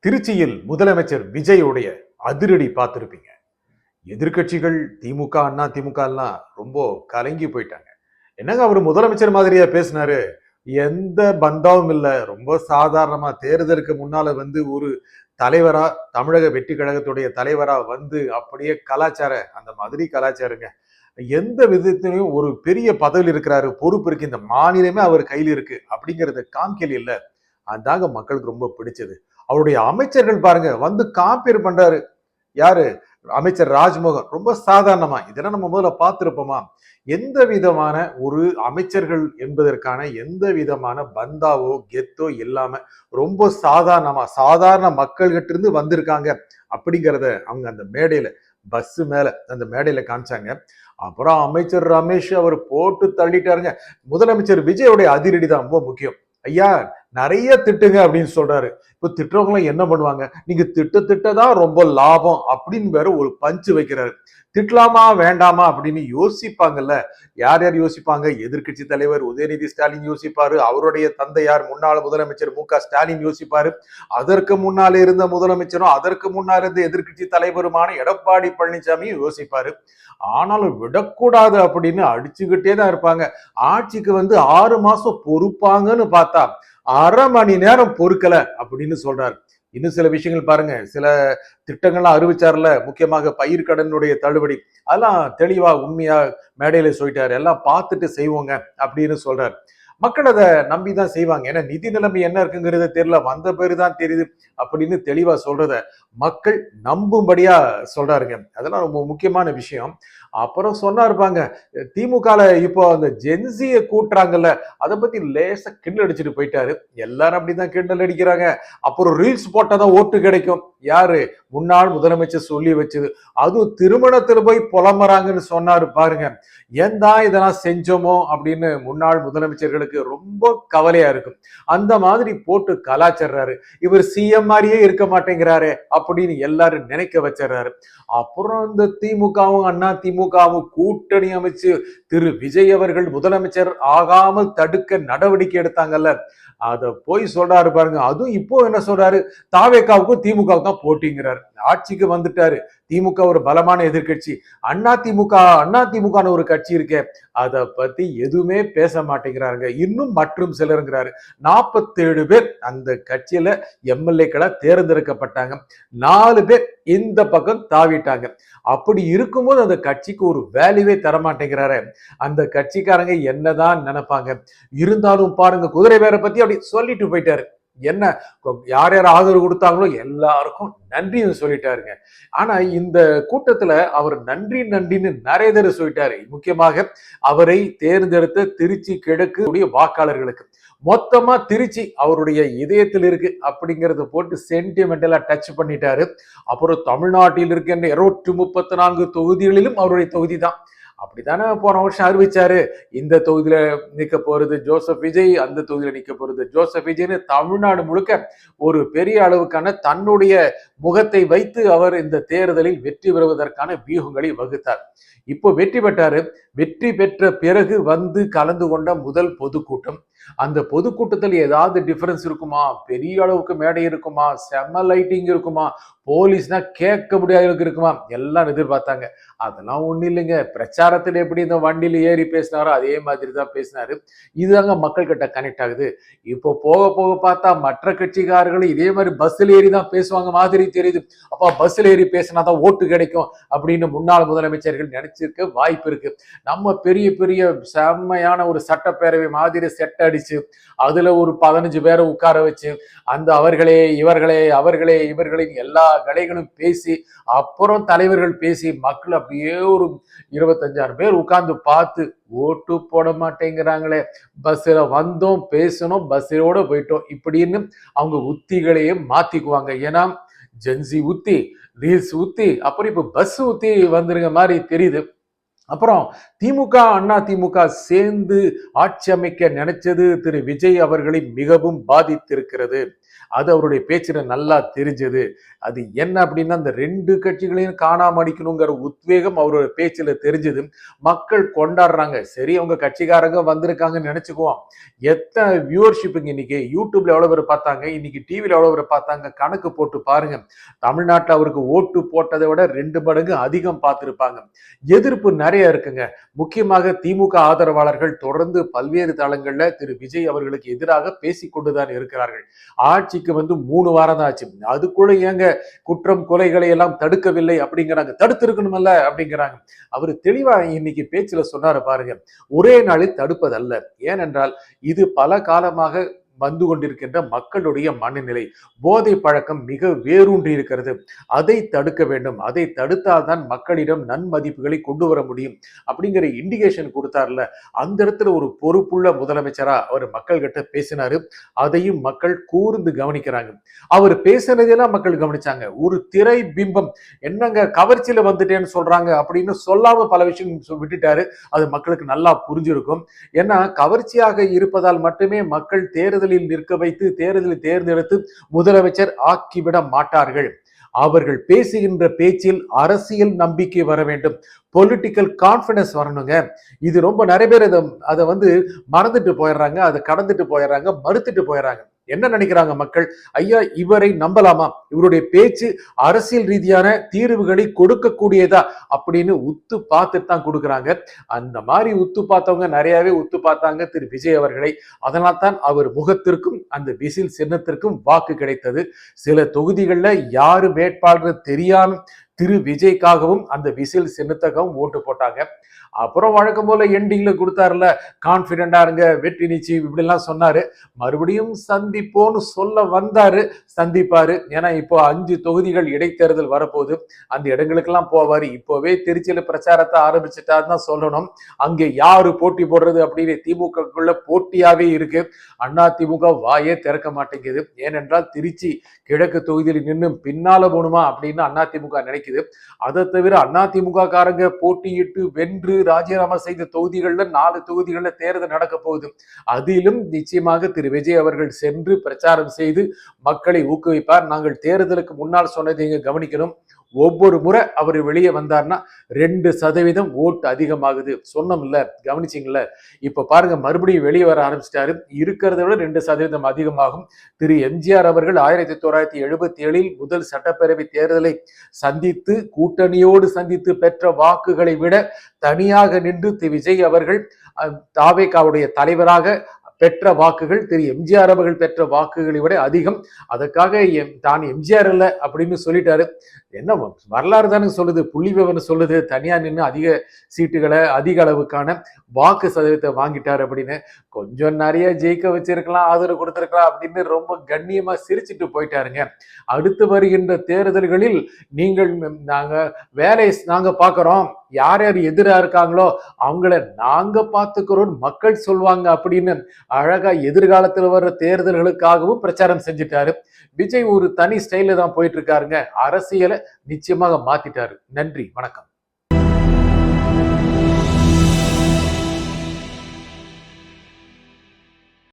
திருச்சியில் முதலமைச்சர் விஜயோடைய அதிரடி பார்த்திருப்பீங்க. எதிர்க்கட்சிகள் திமுக, அண்ணா திமுக எல்லாம் ரொம்ப கலங்கி போயிட்டாங்க. என்னங்க அவர் முதலமைச்சர் மாதிரியா பேசினாரு? எந்த பந்தாவும் இல்ல. ரொம்ப சாதாரணமா தேர்தலுக்கு முன்னால ஒரு தலைவரா, தமிழக வெற்றி கழகத்துடைய தலைவரா அப்படியே கலாச்சார அந்த மாதிரி கலாச்சாரங்க. எந்த விதத்திலையும் ஒரு பெரிய பதவியில் இருக்கிறாரு, பொறுப்பு இருக்கு, இந்த மாநிலமே அவர் கையில் இருக்கு அப்படிங்கறத காமிக்கல இல்ல. அதாங்க மக்களுக்கு ரொம்ப பிடிச்சது. அவருடைய அமைச்சர்கள் பாருங்க காம்பேர் பண்றாரு. யாரு? அமைச்சர் ராஜ்மோகன். ரொம்ப சாதாரணமா இதெல்லாம் நம்ம முதல்ல பார்த்திருப்போமா? எந்த விதமான ஒரு அமைச்சர்கள் என்பதற்கான எந்த விதமான பந்தாவோ கெத்தோ இல்லாம ரொம்ப சாதாரணமா சாதாரண மக்கள்கிட்ட இருந்து வந்திருக்காங்க அப்படிங்கிறத அவங்க அந்த மேடையில பஸ் மேல அந்த மேடையில காமிச்சாங்க. அப்புறம் அமைச்சர் ரமேஷ் அவர் போட்டு தள்ளிட்டாருங்க. முதலமைச்சர் விஜயோடைய அதிரடி தான் ரொம்ப முக்கியம். ஐயா நிறைய திட்டுங்க அப்படின்னு சொல்றாரு. இப்ப திட்டுறவங்க என்ன பண்ணுவாங்க? நீங்க திட்டதான் ரொம்ப லாபம் அப்படின்னு வேற ஒரு பஞ்சு வைக்கிறாரு. திட்டலாமா வேண்டாமா அப்படின்னு யோசிப்பாங்கல்ல. யார் யார் யோசிப்பாங்க? எதிர்கட்சி தலைவர் உதயநிதி ஸ்டாலின் யோசிப்பாரு. அவருடைய தந்தையார் முன்னாள் முதலமைச்சர் மு க ஸ்டாலின் யோசிப்பாரு. அதற்கு முன்னாலே இருந்த முதலமைச்சரும் அதற்கு முன்னால் இருந்த எதிர்கட்சி தலைவருமான எடப்பாடி பழனிசாமியும் யோசிப்பாரு. ஆனாலும் விடக்கூடாது அப்படின்னு அடிச்சுக்கிட்டே தான் இருப்பாங்க. ஆட்சிக்கு 6 மாசம் பொறுப்பாங்கன்னு பார்த்தா அரை மணி நேரம் பொறுக்கல அப்படின்னு சொல்றாரு. இன்னும் சில விஷயங்கள் பாருங்க, சில திட்டங்கள்லாம் அறிவிச்சார்ல, முக்கியமாக பயிர் கடனுடைய தள்ளுபடி, அதெல்லாம் தெளிவா உண்மையா மேடையில சொல்லிட்டாரு. எல்லாம் பார்த்துட்டு செய்வோங்க அப்படின்னு சொல்றாரு. மக்கள் அதை நம்பிதான் செய்வாங்க. ஏன்னா நிதி நிலைமை என்ன இருக்குங்கிறது தெரியல, வந்த பேரு தான் தெரியுது அப்படின்னு தெளிவா சொல்றத மக்கள் நம்பும்படியா சொல்றாருங்க. அதெல்லாம் ரொம்ப முக்கியமான விஷயம். அப்புறம் சொன்னா இருப்பாங்க, திமுகல இப்போ அந்த ஜென்சிய கூட்டுறாங்கல்ல, அதை பத்தி லேசா கிண்டல் அடிச்சுட்டு போயிட்டாரு. எல்லாரும் அப்படிதான் கிண்டல் அடிக்கிறாங்க. அப்புறம் ரீல்ஸ் போட்டாதான் ஓட்டு கிடைக்கும். யாரு? முன்னாள் முதலமைச்சர் சொல்லி வச்சது. அதுவும் திருமணத்துல போய் புலம்புறாங்கன்னு சொன்னாரு பாருங்க. ஏன் தான் இதெல்லாம் செஞ்சோமோ அப்படின்னு முன்னாள் முதலமைச்சர்களுக்கு ரொம்ப கவலையா இருக்கும். அந்த மாதிரி போட்டு கலாச்சறாரு. இவர் சிஎம் மாதிரியே இருக்க மாட்டேங்கிறாரு அப்படின்னு எல்லாரும் நினைக்க வச்சிடறாரு. அப்புறம் இந்த திமுகவும் அண்ணா திமுகவும் கூட்டணி அமைச்சு திரு விஜய் அவர்கள் முதலமைச்சர் ஆகாமல் தடுக்க நடவடிக்கை எடுத்தாங்கல்ல, அத போய் சொல்றாரு பாருங்க. அதுவும் இப்போ என்ன சொல்றாரு? தாவேகாவுக்கும் திமுகவுக்கும் தான் போட்டிங்கிறாரு. ஆட்சிக்கு வந்துட்டாரு. திமுக ஒரு பலமான எதிர்கட்சி. அண்ணா திமுக ஒரு கட்சி இருக்கே, அத பத்தி எதுவுமே பேச மாட்டேங்கிறாருங்க. இன்னும் மற்றும் சிலருங்கிறாரு. 47 பேர் அந்த கட்சியில எம்எல்ஏக்களா தேர்ந்தெடுக்கப்பட்டாங்க. 4 பேர் இந்த பக்கம் தாவிட்டாங்க. அப்படி இருக்கும்போது அந்த கட்சிக்கு ஒரு வேல்யூவே தர மாட்டேங்கிறாரு. அந்த கட்சிக்காரங்க என்னதான் நினைப்பாங்க? இருந்தாலும் பாருங்க, குதிரை பேரை பத்தி அப்படி சொல்லிட்டு போயிட்டாரு. என்ன யார் யார் ஆதரவு கொடுத்தாங்களோ எல்லாருக்கும் நன்றின்னு சொல்லிட்டாருங்க. ஆனா இந்த கூட்டத்துல அவர் நன்றின்னு நிறைய தடவை சொல்லிட்டாரு. முக்கியமாக அவரை தேர்ந்தெடுத்த திருச்சி கிழக்கு வாக்காளர்களுக்கு மொத்தமா திருச்சி அவருடைய இதயத்தில் இருக்கு அப்படிங்கறத போட்டு சென்டிமெண்டலா டச் பண்ணிட்டாரு. அப்புறம் தமிழ்நாட்டில் இருக்கின்ற 234 தொகுதிகளிலும் அவருடைய தொகுதி தான். அப்படித்தானே போன வருஷம் அறிவிச்சாரு. இந்த தொகுதியில நிக்க போறது ஜோசப் விஜய், அந்த தொகுதியில நிக்க போறது ஜோசப் விஜய்னு தமிழ்நாடு முழுக்க ஒரு பெரிய அளவுக்கான தன்னுடைய முகத்தை வைத்து அவர் இந்த தேர்தலில் வெற்றி பெறுவதற்கான வியூகங்களை வகுத்தார். இப்போ வெற்றி பெற்றாரு. வெற்றி பெற்ற பிறகு கலந்து கொண்ட முதல் பொதுக்கூட்டம். அந்த பொதுக்கூட்டத்தில் ஏதாவது டிஃபரன்ஸ் இருக்குமா? பெரிய அளவுக்கு மேடை இருக்குமா? செம்ம லைட்டிங் இருக்குமா? போலீஸ்னா கேட்க முடியாத இருக்குமா? எல்லாம் எதிர்பார்த்தாங்க. அதெல்லாம் ஒண்ணு இல்லைங்க. பிரச்சாரத்துல எப்படி இந்த வண்டியில ஏறி பேசினாரோ அதே மாதிரி தான் பேசினாரு. இதுதாங்க மக்கள் கிட்ட கனெக்ட் ஆகுது. இப்போ போக போக பார்த்தா மற்ற கட்சிக்காரர்களும் இதே மாதிரி பஸ்ல ஏறி தான் பேசுவாங்க மாதிரி தெரியுது. அப்பா பஸ்ல ஏறி பேசினாதான் ஓட்டு கிடைக்கும் அப்படின்னு முன்னாள் முதலமைச்சர்கள் நினைச்சிருக்க வாய்ப்பு இருக்கு. நம்ம பெரிய பெரிய செம்மையான ஒரு சட்டப்பேரவை மாதிரி செட் அடிச்சு அதுல ஒரு 15 பேரை உட்கார வச்சு அந்த அவர்களே இவர்களே எல்லா கலைகளும் பேசி அப்புறம் தலைவர்கள் பேசி மக்கள் அப்படியே ஒரு 25,000 பேர் உட்கார்ந்து பார்த்து ஓட்டு போட மாட்டேங்கிறாங்களே, பஸ்ல வந்தோம் பேசணும் பஸ்ஸோட போயிட்டோம் இப்படின்னு அவங்க உத்திகளையே மாத்திக்குவாங்க. ஏன்னா ஜென்சி உத்தி, ரீல்ஸ் உத்தி, அப்புறம் இப்ப பஸ் உத்தி வந்துருங்க மாதிரி தெரியுது. அப்புறம் திமுக அண்ணா திமுக சேர்ந்து ஆட்சி அமைக்க நினைச்சது திரு விஜய் அவர்களை மிகவும் பாதித்திருக்கிறது. அது அவருடைய பேச்சுல நல்லா தெரிஞ்சது. அது என்ன அப்படின்னா, அந்த 2 கட்சிகளையும் காணாம அடிக்கணுங்கிற உத்வேகம் அவரோட பேச்சுல தெரிஞ்சது. மக்கள் கொண்டாடுறாங்க. சரி, அவங்க கட்சிக்காரங்க வந்திருக்காங்கன்னு நினைச்சுக்குவோம். எத்தனை வியூவர்ஷிப்புங்க இன்னைக்கு யூடியூப்ல எவ்வளவு பேர் பார்த்தாங்க, இன்னைக்கு டிவில எவ்வளவு பேர் பார்த்தாங்க, கணக்கு போட்டு பாருங்க. தமிழ்நாட்டுல அவருக்கு ஓட்டு போட்டதை விட 2 மடங்கு அதிகம் பார்த்திருப்பாங்க. எதிர்ப்பு நிறைய இருக்குங்க. முக்கியமாக திமுக ஆதரவாளர்கள் தொடர்ந்து பல்வேறு தளங்கள்ல திரு விஜய் அவர்களுக்கு எதிராக பேசிக்கொண்டுதான் இருக்கிறார்கள். ஆட்சிக்கு வந்து 3 வாரம் தான் ஆச்சு. அதுக்குள்ள ஏங்க குற்றம் கொலைகளை எல்லாம் தடுக்கவில்லை அப்படிங்கிறாங்க. தடுத்திருக்கணும்ல அப்படிங்கிறாங்க. அவர் தெளிவா இன்னைக்கு பேச்சுல சொன்னாரு பாருங்க. ஒரே நாளில் தடுப்பதல்ல. ஏனென்றால் இது பல காலமாக வந்து கொண்டிருக்கின்ற மக்களுடைய மனநிலை. போதை பழக்கம் மிக வேரூன்றி இருக்கிறது. அதை தடுக்க வேண்டும். அதை தடுத்தால்தான் மக்களிடம் நன்மதிப்புகளை கொண்டு வர முடியும் அப்படிங்கிற இண்டிகேஷன் கொடுத்தார்ல. அந்த இடத்துல ஒரு பொறுப்புள்ள முதலமைச்சரா அவர் மக்கள் கிட்ட பேசினாரு. அதையும் மக்கள் கூர்ந்து கவனிக்கிறாங்க. அவர் பேசினதெல்லாம் மக்கள் கவனிச்சாங்க. ஒரு திரை பிம்பம், என்னங்க கவர்ச்சியில வந்துட்டேன்னு சொல்றாங்க அப்படின்னு சொல்லாம பல விஷயம் விட்டுட்டாரு. அது மக்களுக்கு நல்லா புரிஞ்சிருக்கும். ஏன்னா கவர்ச்சியாக இருப்பதால் மட்டுமே மக்கள் தேர்தலில் நிற்க வைத்து தேர்தலில் தேர்ந்தெடுத்து முதலமைச்சர் ஆக்கிவிட மாட்டார்கள். அவர்கள் பேசுகின்ற பேச்சில் அரசியல் நம்பிக்கை வர வேண்டும். பொலிட்டிக்கல் கான்பிடன்ஸ் வரணுங்க. இது ரொம்ப நிறைய பேர் அதை வந்து மறந்துட்டு போயிடுறாங்க, அதை கடந்துட்டு போயிடுறாங்க, மறுத்துட்டு போயிடுறாங்க. என்ன நினைக்கிறாங்க மக்கள்? ஐயா, இவரை நம்பலாமா, இவருடைய பேச்சு அரசியல் ரீதியான தீர்வுகளை கொடுக்கக்கூடியதா அப்படின்னு உத்து பார்த்துட்டு தான் கொடுக்குறாங்க. அந்த மாதிரி உத்து பார்த்தவங்க நிறையவே உத்து பார்த்தாங்க திரு விஜய் அவர்களை. அதனால் தான் அவர் முகத்திற்கும் அந்த விசில் சின்னத்திற்கும் வாக்கு கிடைத்தது. சில தொகுதிகளில் யாரு வேட்பாளர் தெரியாம திரு விஜய்க்காகவும் அந்த விசில் சின்னத்துக்காகவும் ஓட்டு போட்டாங்க. அப்புறம் வழக்கம் போல எண்டிங்ல கொடுத்தாருல, கான்பிடண்டா இருங்க, வெற்றி நிச்சயம் இப்படி எல்லாம் சொன்னாரு. மறுபடியும் சந்திப்போன்னு சொல்ல வந்தாரு. சந்திப்பாரு. ஏன்னா இப்போ 5 தொகுதிகள் இடைத்தேர்தல் வரப்போகுது. அந்த இடங்களுக்கெல்லாம் போவாரு. இப்போவே திருச்சியில பிரச்சாரத்தை ஆரம்பிச்சுட்டாருன்னு தான் சொல்லணும். அங்கே யாரு போட்டி போடுறது அப்படின்னு திமுகக்குள்ள போட்டியாவே இருக்கு. அண்ணா திமுக வாயே திறக்க மாட்டேங்குது. ஏனென்றால் திருச்சி கிழக்கு தொகுதியில் நின்று பின்னால போகணுமா அப்படின்னு அண்ணா திமுக நினைக்குது. அதை தவிர அண்ணா திமுக காரங்க போட்டியிட்டு வென்று ராஜினாமா செய்த தொகுதிகள்ல 4 தொகுதிகள்ல தேர்தல் நடக்க போகுது. அதிலும் நிச்சயமாக திரு விஜய் அவர்கள் சென்று பிரச்சாரம் செய்து மக்களை ஊக்குவிப்பார். நாங்கள் தேர்தலுக்கு முன்னால் சொன்னதை இங்க கவனிக்கணும். ஒவ்வொரு முறை அவர் வெளியே வந்தார்னா 2% ஓட்டு அதிகமாகுது. சொன்னோம்ல, கவனிச்சிங்கல்ல. இப்ப பாருங்க, மறுபடியும் வெளியே வர ஆரம்பிச்சிட்டாரு. இருக்கிறத விட 2% அதிகமாகும். திரு எம்ஜிஆர் அவர்கள் 1977 முதல் சட்டப்பேரவை தேர்தலை சந்தித்து கூட்டணியோடு சந்தித்து பெற்ற வாக்குகளை விட தனியாக நின்று திரு விஜய் அவர்கள் தாவேகாவுடைய தலைவராக பெற்ற வாக்குகள் திரு எம்ஜிஆர் அவர்கள் பெற்ற வாக்குகளை விட அதிகம். அதற்காக தான் எம்ஜிஆர் இல்லை அப்படின்னு சொல்லிட்டாரு. என்ன வரலாறு தானே சொல்லுது, புள்ளி விவரம் சொல்லுது. தனியா நின்று அதிக சீட்டுகளை அதிக அளவுக்கான வாக்கு சதவீதத்தை வாங்கிட்டாரு அப்படின்னு. கொஞ்சம் நிறைய ஜெயிக்க வச்சிருக்கலாம், ஆதரவு கொடுத்திருக்கலாம் அப்படின்னு ரொம்ப கண்ணியமா சிரிச்சுட்டு போயிட்டாருங்க. அடுத்து வருகின்ற தேர்தல்களில் நாங்க பாக்குறோம், யார் யார் எதிரா இருக்காங்களோ அவங்கள நாங்க பாத்துக்கிறோம் மக்கள் சொல்லுவாங்க அப்படின்னு அழகா எதிர்காலத்தில் வர்ற தேர்தல்களுக்காகவும் பிரச்சாரம் செஞ்சுட்டாரு. விஜய் ஒரு தனி ஸ்டைல தான் போயிட்டு இருக்காருங்க. அரசியலை நிச்சயமாக மாத்திட்டாரு. நன்றி, வணக்கம்.